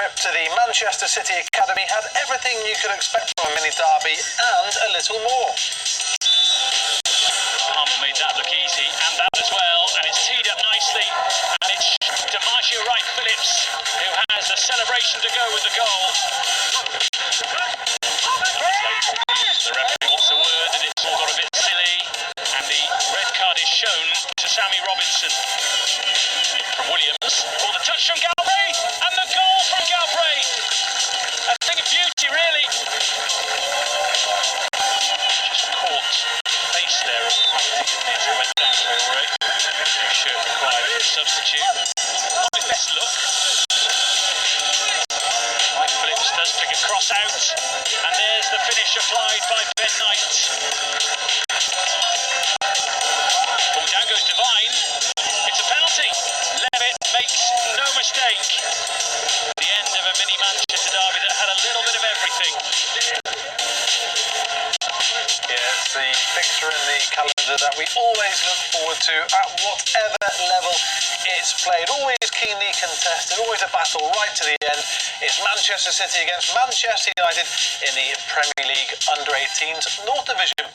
trip to the Manchester City Academy had everything you could expect from a mini derby and a little more. Palmer made that look easy, and that as well, and it's teed up nicely, and it's DiMaggio Wright-Phillips who has a celebration to go with the goal. The referee wants a word, and it's all got a bit silly, and the red card is shown to Sammy Robinson from Williams. Oh, the touch from Galbraith, and the goal from Galbraith. A thing of beauty, really. Just caught face there of as he went down to Ray. New shirt required as a substitute. Not his best look. Mike Phillips does pick a cross out, and there's the finish applied by Ben Knight. Ball down goes Devine. It's a penalty. Levitt makes no mistake. The end of a mini Manchester derby that had a little bit of everything. Yeah, it's the fixture in the calendar that we always look forward to at whatever level it's played. Always keenly contested, always a battle right to the end. It's Manchester City against Manchester United in the Premier League Under-18s North Division.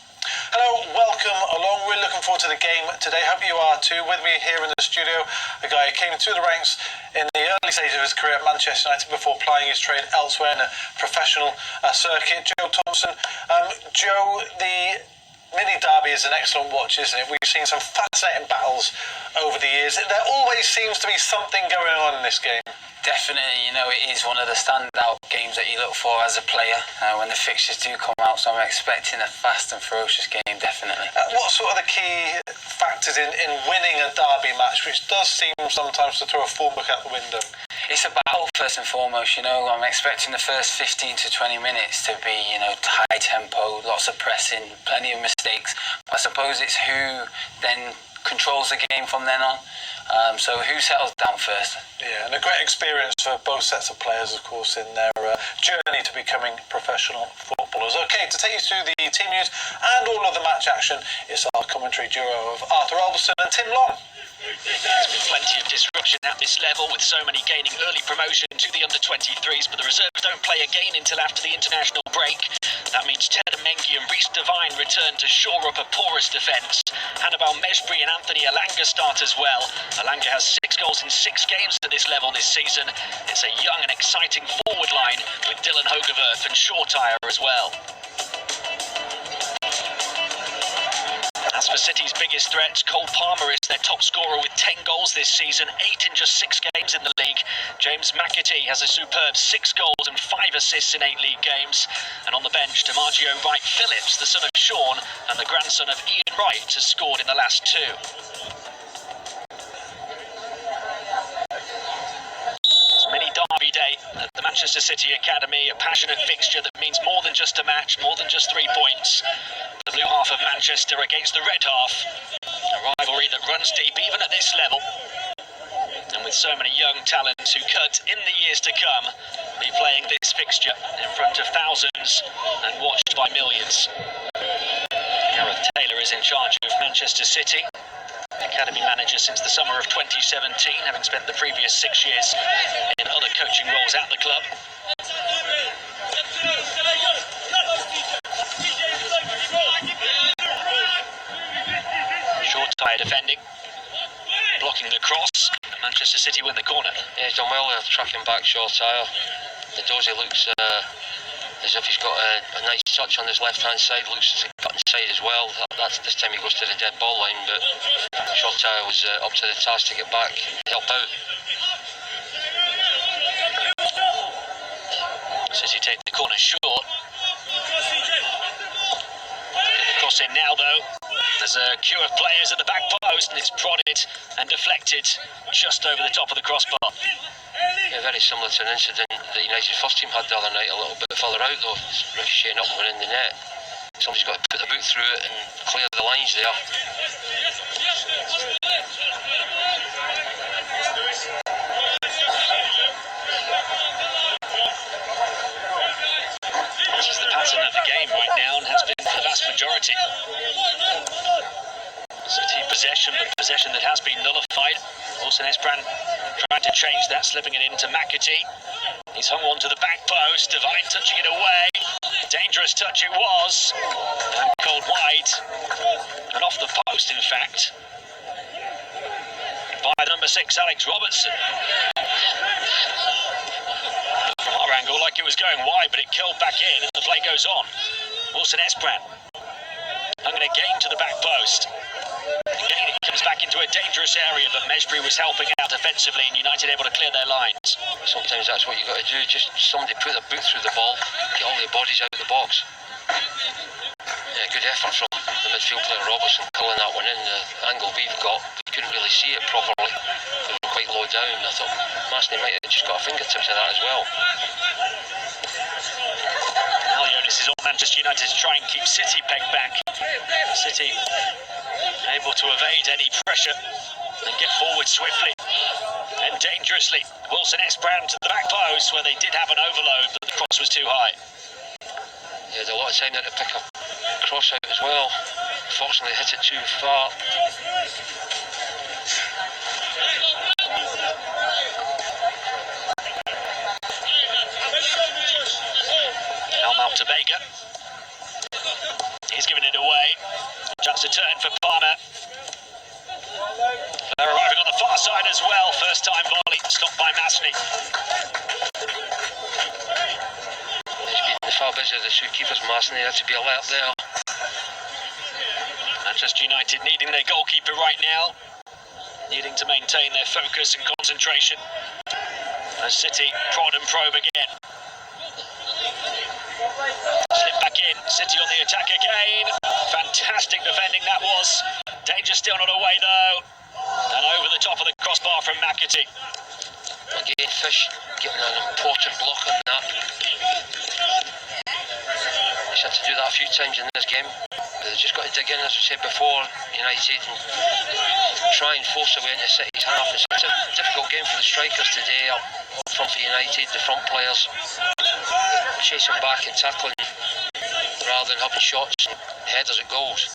Hello, welcome along. We're looking forward to the game today. Hope you are too. With me here in the studio, a guy who came through the ranks in the early stages of his career at Manchester United before plying his trade elsewhere in a professional circuit. Joe Thompson. Joe, the mini derby is an excellent watch, isn't it? We've seen some fascinating battles over the years. There always seems to be something going on in this game. Definitely, you know, it is one of the standout games that you look for as a player when the fixtures do come out, so I'm expecting a fast and ferocious game, definitely. What sort of the key factors in winning a derby match, which does seem sometimes to throw a form book out the window? It's a battle first and foremost, you know. I'm expecting the first 15 to 20 minutes to be, you know, high tempo, lots of pressing, plenty of mistakes. I suppose it's who then controls the game from then on. So who settles down first? Yeah, and a great experience for both sets of players, of course, in their journey to becoming professional footballers. Okay, to take you through the team news and all of the match action, it's our commentary duo of Arthur Alberson and Tim Long. There's been plenty of disruption at this level, with so many gaining early promotion to the under-23s, but the reserves don't play again until after the international break. That means Ted Mengi and Reece Devine return to shore up a porous defence. Hannibal Mejbri and Anthony Alanga start as well. Alanga has 6 goals in 6 games at this level this season. It's a young and exciting forward line with Dylan Hogewerth and Shortire as well. As for City's biggest threats, Cole Palmer is their top scorer with 10 goals this season, 8 in just 6 games in the league. James McAtee has a superb 6 goals and 5 assists in 8 league games. And on the bench, DiMaggio Wright-Phillips, the son of Sean and the grandson of Ian Wright, has scored in the last 2. Mini derby day at the Manchester City Academy, a passionate fixture that means more than just a match, more than just 3 points. The blue half of Manchester against the red half, a rivalry that runs deep even at this level. And with so many young talents who could, in the years to come, be playing this fixture in front of thousands and watched by millions. Gareth Taylor is in charge of Manchester City. Academy manager since the summer of 2017, having spent the previous 6 years in other coaching roles at the club. Shortire defending, blocking the cross. Manchester City win the corner. Yeah, he's done well there, tracking back Shortire. The Dozy looks as if he's got a nice touch on his left-hand side, looks as if he's cut inside as well. That's this time he goes to the dead ball line, but Shortire was up to the task to get back, help out. City take the corner short. Get the cross in now though. There's a queue of players at the back post, and it's prodded and deflected just over the top of the crossbar. Yeah, very similar to an incident that United's first team had the other night, a little bit further out though. It's ricocheting up and going in the net. Somebody's got to put the boot through it and clear the lines there. This is the pattern of the game right now and has been for the vast majority. City possession, but possession that has been nullified. Olsen Espran trying to change that, slipping it into McAtee. He's hung on to the back post. Divine touching it away. Dangerous touch it was. And called wide. And off the post, in fact. By number 6, Alex Robertson. From our angle, like it was going wide, but it curled back in, and the play goes on. u18s. Hung it again to the back post. Again, it comes back into a dangerous area, but Mesbury was helping out defensively, and United able to clear their lines. Sometimes that's what you've got to do, just somebody put their boot through the ball, get all their bodies out of the box. Yeah, good effort from the midfield player Robertson, pulling that one in. The angle we've got, we couldn't really see it properly. We were quite low down. I thought Masney might have just got a fingertips of that as well. This is all Manchester United to try and keep City pegged back. City able to evade any pressure and get forward swiftly and dangerously. u18s to the back post where they did have an overload, but the cross was too high. He had a lot of time there to pick a cross out as well. Unfortunately, hit it too far. Out to Baker. He's giving it away. Chance to turn for Palmer. They're arriving on the far side as well. First time volley stopped by Masney. He's been far busier, the two keepers. Masney had to be alert there. Manchester United needing their goalkeeper right now. Needing to maintain their focus and concentration. As City prod and probe again. Slip back in, City on the attack again. Fantastic defending that was. Danger still not away though. And over the top of the crossbar from McAtee. Again, Fish getting an important block on that. He's had to do that a few times in this game. They've just got to dig in, as we said before, United, and try and force their way into City's half. It's a difficult game for the strikers today, up front for United, the front players. Chasing back and tackling rather than having shots and headers at goals.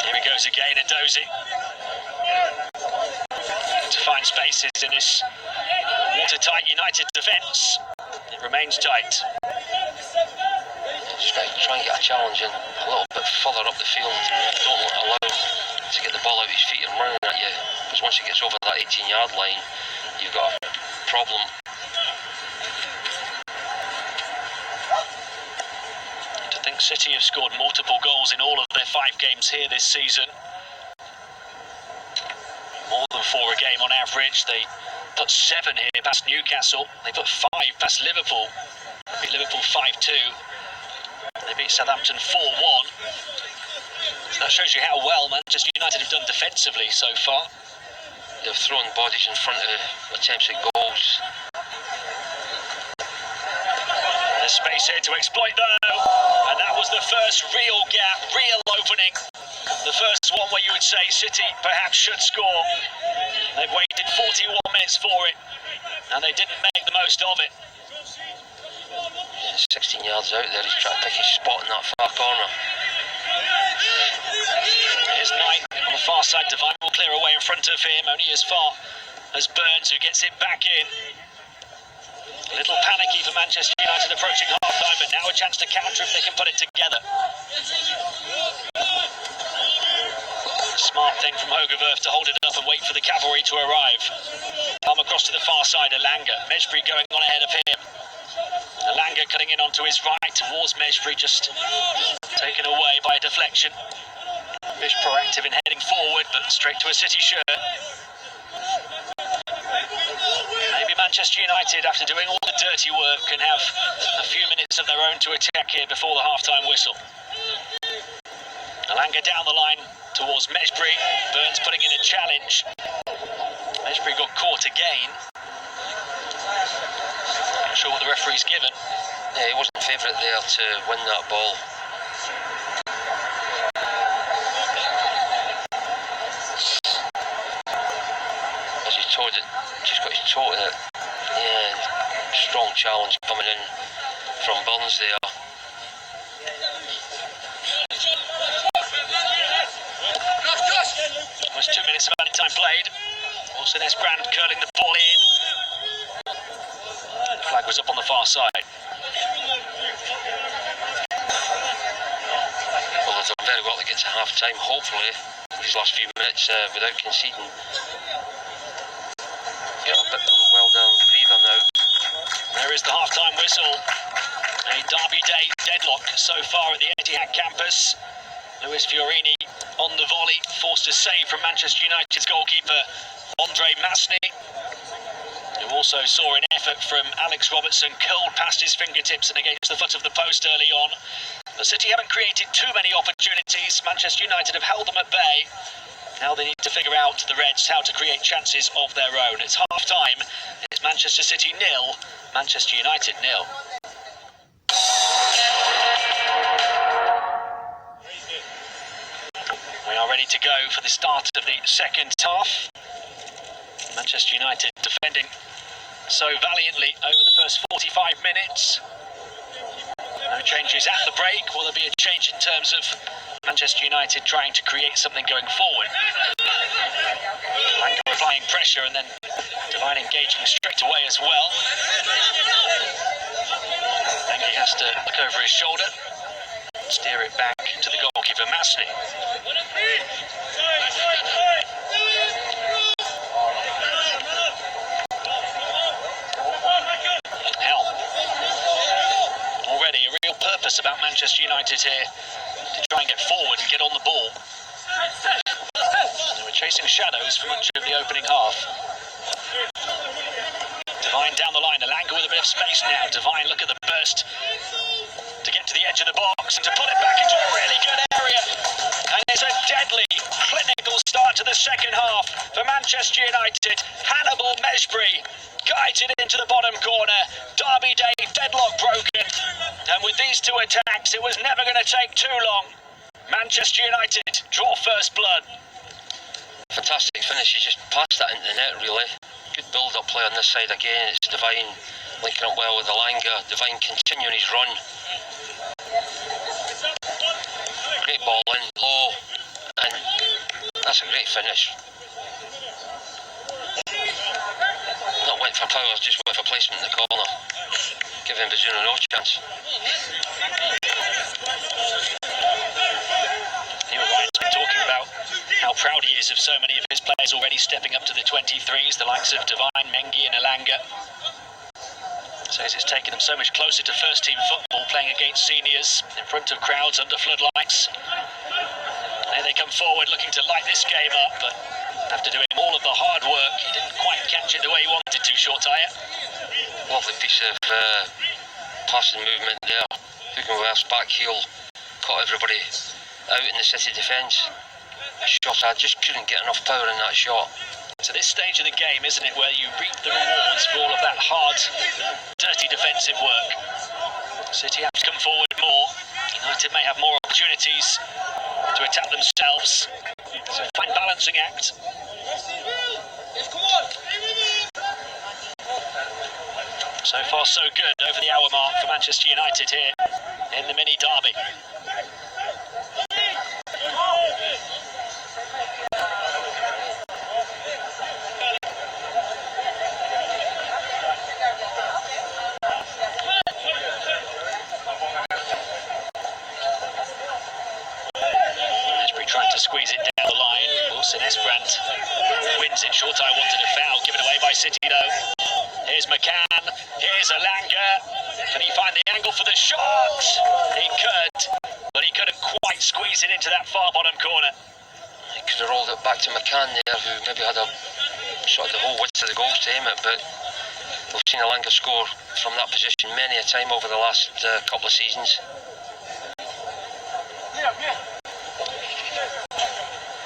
Here he goes again, Edozie. To find spaces in this watertight United defence. It remains tight. Just got to try and get a challenge in a little bit further up the field. Don't allow him to get the ball out of his feet and running at you, because once he gets over that 18-yard line, you've got a problem. To think City have scored multiple goals in all of their 5 games here this season. More than 4 a game on average. They put 7 here past Newcastle. They put 5 past Liverpool. They beat Liverpool 5-2. They beat Southampton 4-1. So that shows you how well Manchester United have done defensively so far. They've thrown bodies in front of attempts at goals. There's space here to exploit though, and that was the first real gap, real opening. The first one where you would say City perhaps should score. They've waited 41 minutes for it, and they didn't make the most of it. 16 yards out there, he's trying to pick his spot in that far corner. Here's Knight on the far side. Divine will clear away in front of him, only as far as Burns, who gets it back in. A little panicky for Manchester United approaching half-time, but now a chance to counter if they can put it together. Smart thing from Hogewerf to hold it up and wait for the cavalry to arrive. Palm across to the far side, Elanga. Mesbury going on ahead of him. Elanga cutting in onto his right towards Mesbury, just taken away by a deflection. Fish proactive in heading forward, but straight to a City shirt. Maybe Manchester United, after doing all the dirty work, can have a few minutes of their own to attack here before the half-time whistle. Elanga down the line towards Mesbury. Burns putting in a challenge. Mesbury got caught again. Not sure what the referee's given. Yeah, he wasn't favourite there to win that ball. As he towed it, just got his toe in it. Yeah, strong challenge coming in from Burns there. Almost 2 minutes of added time played. Wilson Esbrand curling the ball in. The flag was up on the far side. Well, they've done very well to get to half-time, hopefully, these last few minutes without conceding. Get a bit of a well-down breather now. There is the half-time whistle. A Derby Day deadlock so far at the Etihad campus. Luis Fiorini on the volley, forced a save from Manchester United's goalkeeper Andre Masny, who also saw an effort from Alex Robertson curled past his fingertips and against the foot of the post early on. The City haven't created too many opportunities. Manchester United have held them at bay. Now they need to figure out, the Reds, how to create chances of their own. It's half-time. It's Manchester City 0, Manchester United 0. We are ready to go for the start of the second half. Manchester United defending so valiantly over the first 45 minutes. No changes at the break. Will there be a change in terms of Manchester United trying to create something going forward? Langer applying pressure and then Devine engaging straight away as well. Mengi has to look over his shoulder, steer it back to the goalkeeper Masny. Already a real purpose about Manchester United here, to try and get forward and get on the ball. They were chasing shadows for much of the opening half. Devine down the line, Elanga with a bit of space now. Devine, look at the burst to get to the edge of the box and to put it back into a really good area. And it's a deadly, clinical start to the second half for Manchester United. Hannibal Mejbri guides it into the bottom corner. Derby Day deadlock broken. And with these two attacks, it was never going to take too long. Manchester United draw first blood. Fantastic finish, he just passed that into the net really. Good build-up play on this side again. It's Devine linking up well with Elanga. Devine continuing his run. Great ball in, low, and that's a great finish. Not went for power, just went for placement in the corner. Giving Bazuna no chance. Neil Ryan's been talking about how proud he is of so many of his players already stepping up to the 23s, the likes of Devine, Mengi and Elanga. Says it's taken them so much closer to first-team football, playing against seniors, in front of crowds, under floodlights. There they come forward, looking to light this game up, but after doing all of the hard work, he didn't quite catch it the way he wanted to, Shortire. Lovely piece of passing movement there. Hugenwerf's back heel caught everybody out in the City defence. Shot, I just couldn't get enough power in that shot. To this stage of the game, isn't it, where you reap the rewards for all of that hard, dirty defensive work. City have to come forward more. United may have more opportunities to attack themselves. It's a fine balancing act. So far so good over the hour mark for Manchester United here in the mini derby. Trying to squeeze it down the line. Wilson Esbrand wins it. Shortire wanted a foul, given away by City though. Here's McCann, here's Elanga. Can he find the angle for the shot? He could, but he couldn't quite squeeze it into that far bottom corner. He could have rolled it back to McCann there, who maybe had a shot the whole width of the goals to aim it, but we've seen Elanga score from that position many a time over the last couple of seasons.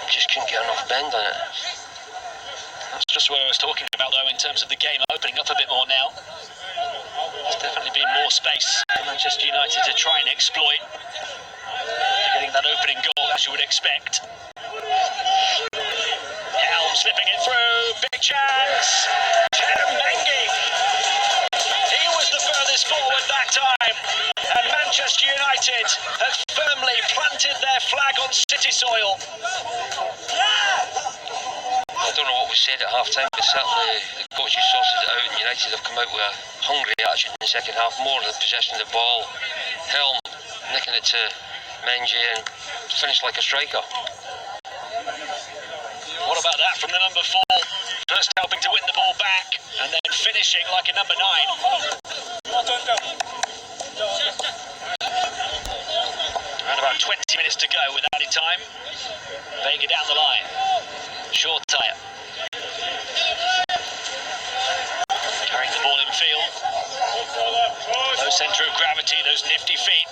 Just couldn't get enough bend on it. That's just what I was talking about though, in terms of the game opening up a bit more now. There's definitely been more space for Manchester United to try and exploit. They're getting that opening goal, as you would expect. Helm slipping it through, big chance. Mengi. He was the furthest forward that time. And Manchester United have firmly planted their flag on City soil. I don't know what was said at half time, but certainly the coaches sorted it out and United have come out with a hungry attitude in the second half, more of the possession of the ball. Helm nicking it to Menji and finished like a striker. What about that from the number 4? First helping to win the ball back and then finishing like a number 9. Around about 20 minutes to go with added time. Vega down the line. Short tire. Carrying the ball in field. Low centre of gravity, those nifty feet.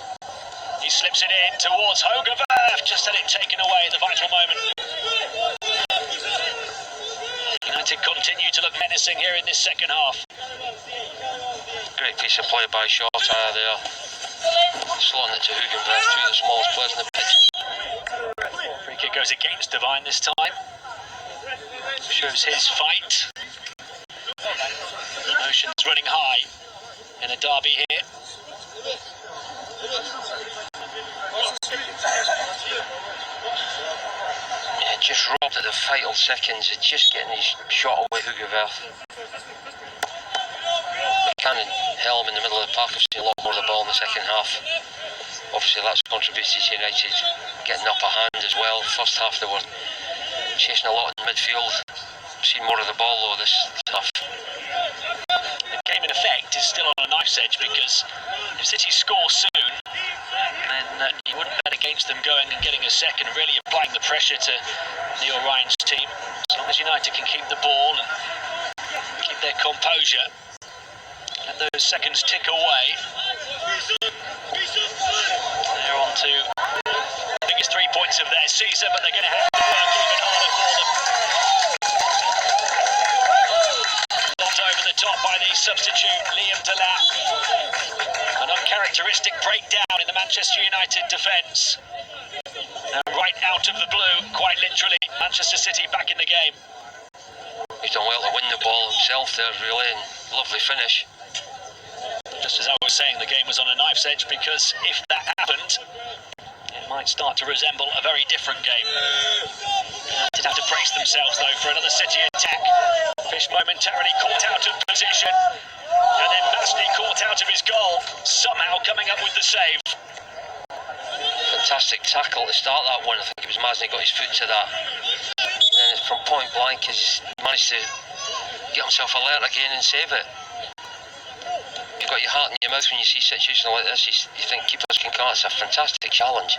He slips it in towards Hogeverf. Just had it taken away at the vital moment. United continue to look menacing here in this second half. Great piece of play by Shortire there. Slotting it to Hugenberg, two of the smallest players in the pitch. Free kick goes against Devine this time. Shows his fight. Emotions running high in a derby here. Yeah, just robbed at the vital seconds of just getting his shot away, Hugenberg. Cannon, Helm in the middle of the park have seen a lot more of the ball in the second half. Obviously that's contributed to United getting the upper hand as well. First half they were chasing a lot in midfield. Seen more of the ball though this half. The game in effect is still on a knife's edge because if City score soon, then you wouldn't bet against them going and getting a second, really applying the pressure to Neil Ryan's team. As long as United can keep the ball and keep their composure, let those seconds tick away. They're on to the biggest 3 points of their season, but they're going to have to work even harder for them. Knocked over the top by the substitute, Liam Delap. An uncharacteristic breakdown in the Manchester United defence. And right out of the blue, quite literally, Manchester City back in the game. He's done well to win the ball himself there, really, and lovely finish. Just as I was saying, the game was on a knife's edge because if that happened, it might start to resemble a very different game. United have to brace themselves though for another City attack. Fish momentarily caught out of position, and then Masney caught out of his goal, somehow coming up with the save. Fantastic tackle to start that one. I think it was Masney got his foot to that. And then from point blank he's managed to get himself alert again and save it. You've got your heart in your mouth when you see situations like this. You think keepers can come. It's a fantastic challenge.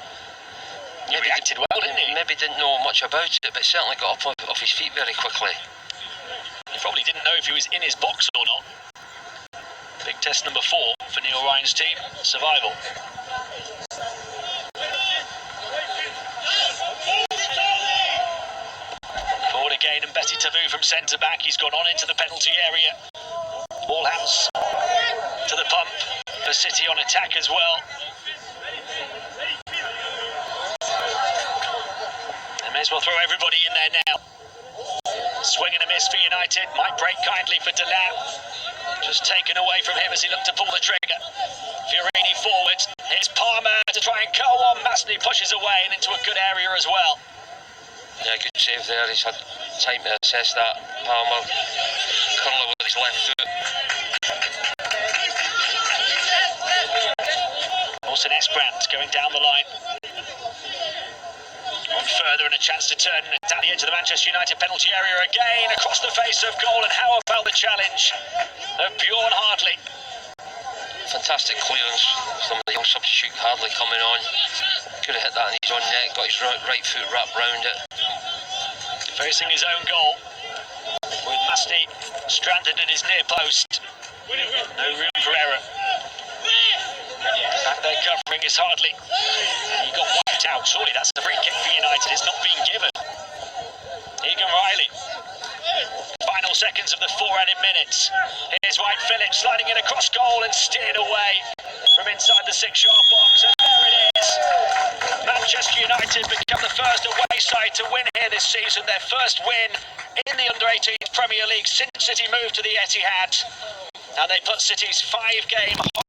He reacted well, didn't he? Maybe didn't know much about it, but certainly got up off his feet very quickly. He probably didn't know if he was in his box or not. Big test number 4 for Neil Ryan's team, survival. Forward again, and Betty Tavu from centre-back. He's gone on into the penalty area. All hands to the pump for City on attack as well. They may as well throw everybody in there now. Swing and a miss for United. Might break kindly for Delap. Just taken away from him as he looked to pull the trigger. Fiorini forward. Here's Palmer to try and cut one. Masney pushes away and into a good area as well. Yeah, good save there. He's had time to assess that. Palmer curling with his left foot. Orson Esbrand going down the line. On further and a chance to turn down the edge of the Manchester United penalty area again. Across the face of goal, and how about the challenge of Bjorn Hardley? Fantastic clearance from the young substitute Hardley coming on. Could have hit that in his own net, got his right foot wrapped round it. Facing his own goal, with Masney stranded at his near post. No room for error. Back there covering is Hardley. He got wiped out. Surely that's a free kick for United. It's not being given. Egan Riley. Final seconds of the 4 added minutes. Here's White Phillips sliding in across goal and steered away from inside the 6-yard box. And there it is. Manchester United become the first away side to win here this season. Their first win in the Under-18s Premier League since City moved to the Etihad. And they put City's 5-game